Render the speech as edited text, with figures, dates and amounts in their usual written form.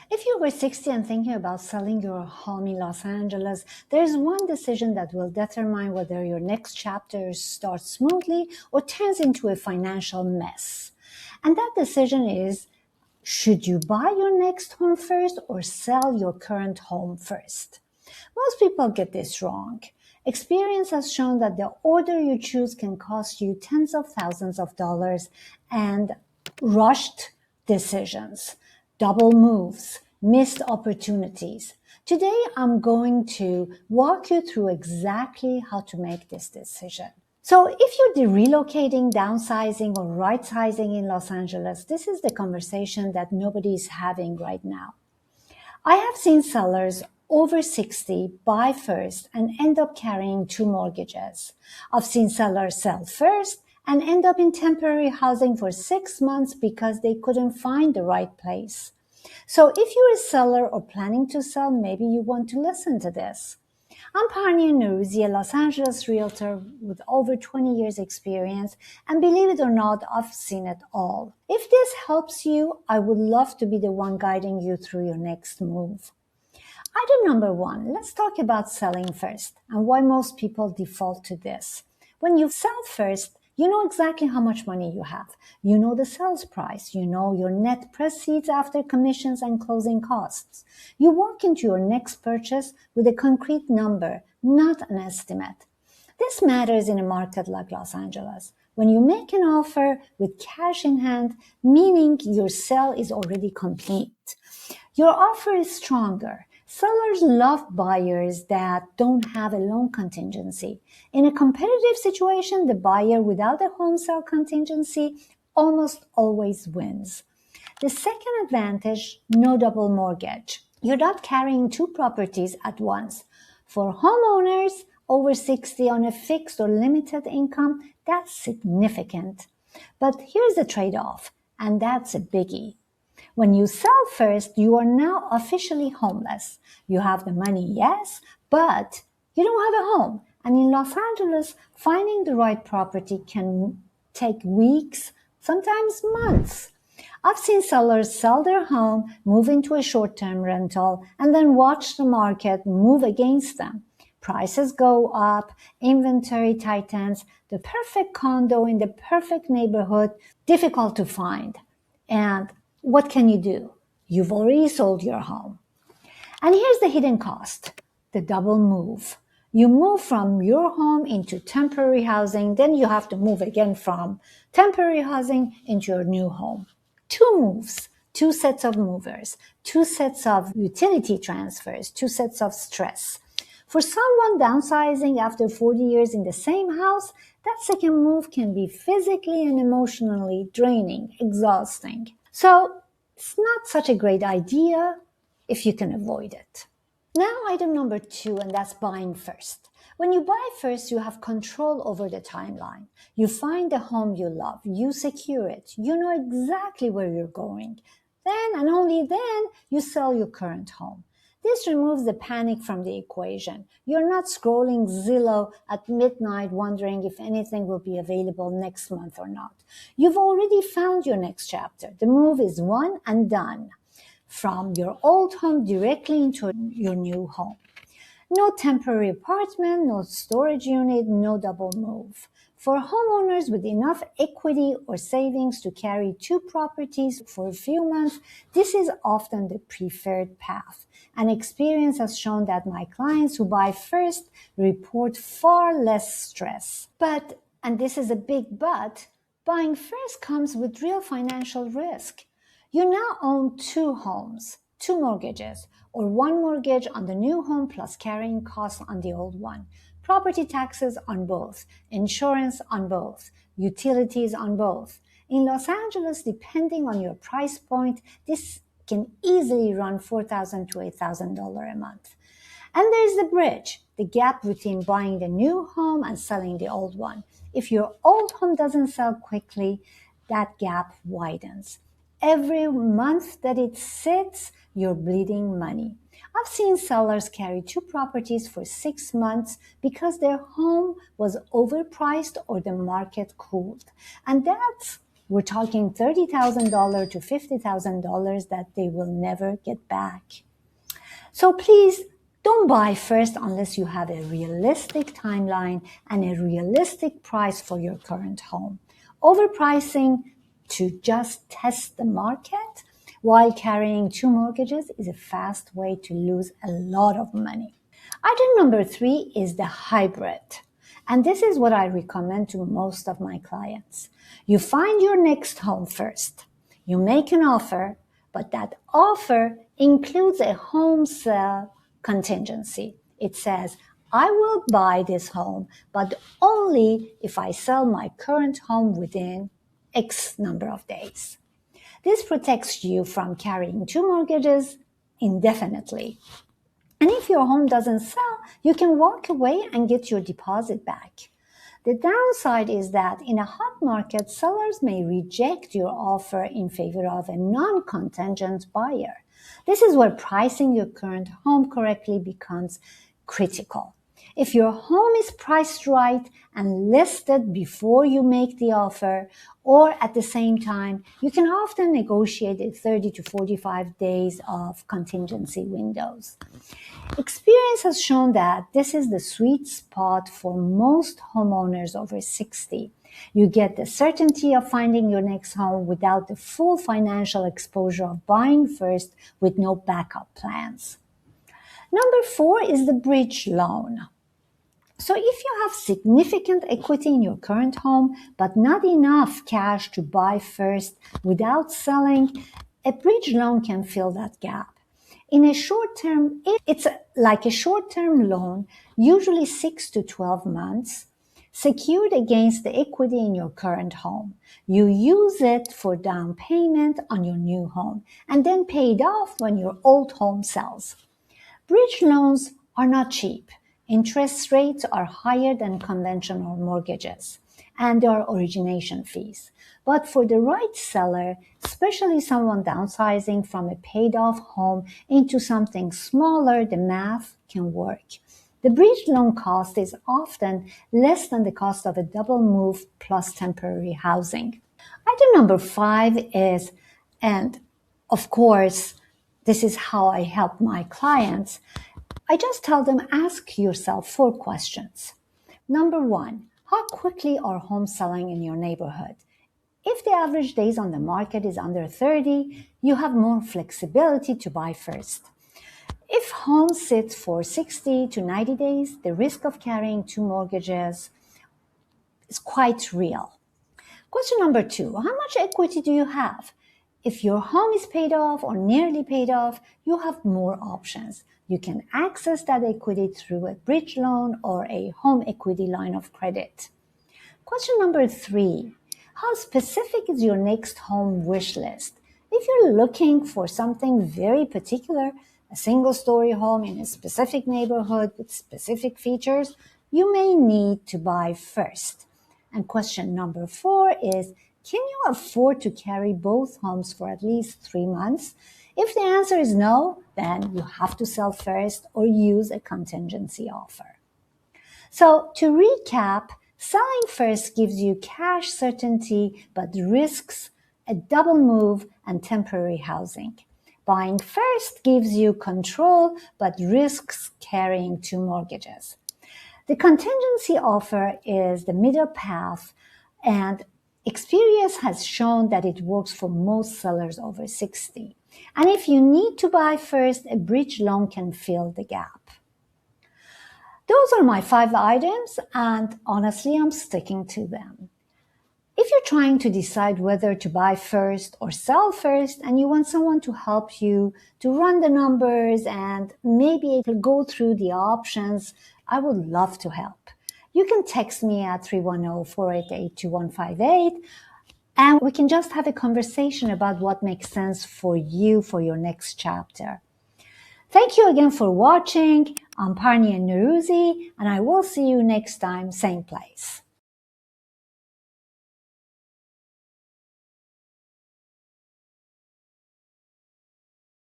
If you were 60 and thinking about selling your home in Los Angeles, there's one decision that will determine whether your next chapter starts smoothly or turns into a financial mess. And that decision is, should you buy your next home first or sell your current home first? Most people get this wrong. Experience has shown that the order you choose can cost you tens of thousands of dollars, and rushed decisions, double moves, missed opportunities. Today, I'm going to walk you through exactly how to make this decision. So if you're relocating, downsizing, or right-sizing in Los Angeles, this is the conversation that nobody is having right now. I have seen sellers over 60 buy first and end up carrying two mortgages. I've seen sellers sell first and end up in temporary housing for 6 months because they couldn't find the right place. So if you're a seller or planning to sell, maybe you want to listen to this. I'm Parnia Nourouzi, a Los Angeles realtor with over 20 years experience, and believe it or not, I've seen it all. If this helps you, I would love to be the one guiding you through your next move. Item number one, let's talk about selling first and why most people default to this. When you sell first, you know exactly how much money you have. You know the sales price. You know your net proceeds after commissions and closing costs. You walk into your next purchase with a concrete number, not an estimate. This matters in a market like Los Angeles. When you make an offer with cash in hand, meaning your sale is already complete, your offer is stronger. Sellers love buyers that don't have a loan contingency. In a competitive situation, the buyer without a home sale contingency almost always wins. The second advantage, no double mortgage. You're not carrying two properties at once. For homeowners over 60 on a fixed or limited income, that's significant. But here's the trade-off, and that's a biggie. When you sell first, you are now officially homeless. You have the money, yes, but you don't have a home. And in Los Angeles, finding the right property can take weeks, sometimes months. I've seen sellers sell their home, move into a short-term rental, and then watch the market move against them. Prices go up, inventory tightens, the perfect condo in the perfect neighborhood, difficult to find. And what can you do? You've already sold your home. And here's the hidden cost, the double move. You move from your home into temporary housing, then you have to move again from temporary housing into your new home. Two moves, two sets of movers, two sets of utility transfers, two sets of stress. For someone downsizing after 40 years in the same house, that second move can be physically and emotionally draining, exhausting. So it's not such a great idea if you can avoid it. Now, item number two, and that's buying first. When you buy first, you have control over the timeline. You find the home you love, you secure it, you know exactly where you're going. Then, and only then, you sell your current home. This removes the panic from the equation. You're not scrolling Zillow at midnight wondering if anything will be available next month or not. You've already found your next chapter. The move is one and done. From your old home directly into your new home. No temporary apartment, no storage unit, no double move. For homeowners with enough equity or savings to carry two properties for a few months, this is often the preferred path. And experience has shown that my clients who buy first report far less stress. But, and this is a big but, buying first comes with real financial risk. You now own two homes, two mortgages, or one mortgage on the new home plus carrying costs on the old one. Property taxes on both, insurance on both, utilities on both. In Los Angeles, depending on your price point, this can easily run $4,000 to $8,000 a month. And there's the bridge, the gap between buying the new home and selling the old one. If your old home doesn't sell quickly, that gap widens. Every month that it sits, you're bleeding money. I've seen sellers carry two properties for 6 months because their home was overpriced or the market cooled. And that's We're talking $30,000 to $50,000 that they will never get back. So please don't buy first unless you have a realistic timeline and a realistic price for your current home. Overpricing to just test the market while carrying two mortgages is a fast way to lose a lot of money. Item number 3 is the hybrid. And this is what I recommend to most of my clients. You find your next home first. You make an offer, but that offer includes a home sale contingency. It says, I will buy this home, but only if I sell my current home within X number of days. This protects you from carrying two mortgages indefinitely. And if your home doesn't sell, you can walk away and get your deposit back. The downside is that in a hot market, sellers may reject your offer in favor of a non-contingent buyer. This is where pricing your current home correctly becomes critical. If your home is priced right and listed before you make the offer or at the same time, you can often negotiate a 30 to 45 days of contingency windows. Experience has shown that this is the sweet spot for most homeowners over 60. You get the certainty of finding your next home without the full financial exposure of buying first with no backup plans. Number 4 is the bridge loan. So if you have significant equity in your current home, but not enough cash to buy first without selling, a bridge loan can fill that gap. In a short term, it's like a short-term loan, usually 6 to 12 months, secured against the equity in your current home. You use it for down payment on your new home and then pay it off when your old home sells. Bridge loans are not cheap. Interest rates are higher than conventional mortgages, and there are origination fees. But for the right seller, especially someone downsizing from a paid-off home into something smaller, the math can work. The bridge loan cost is often less than the cost of a double move plus temporary housing. Item number 5 is, and of course, this is how I help my clients, I just tell them ask yourself 4 questions. Number 1, how quickly are homes selling in your neighborhood? If the average days on the market is under 30, you have more flexibility to buy first. If homes sit for 60 to 90 days, the risk of carrying two mortgages is quite real. Question number 2, how much equity do you have? If your home is paid off or nearly paid off, you have more options. You can access that equity through a bridge loan or a home equity line of credit. Question number 3, how specific is your next home wish list? If you're looking for something very particular, a single-story home in a specific neighborhood with specific features, you may need to buy first. And question number 4 is, can you afford to carry both homes for at least 3 months? If the answer is no, then you have to sell first or use a contingency offer. So to recap, selling first gives you cash certainty but risks a double move and temporary housing. Buying first gives you control but risks carrying two mortgages. The contingency offer is the middle path, and experience has shown that it works for most sellers over 60. And if you need to buy first, a bridge loan can fill the gap. Those are my 5 items, and honestly, I'm sticking to them. If you're trying to decide whether to buy first or sell first, and you want someone to help you to run the numbers and maybe go through the options, I would love to help. You can text me at 310-488-2158, and we can just have a conversation about what makes sense for you for your next chapter. Thank you again for watching. I'm Parnia Nuruzi, and I will see you next time, same place.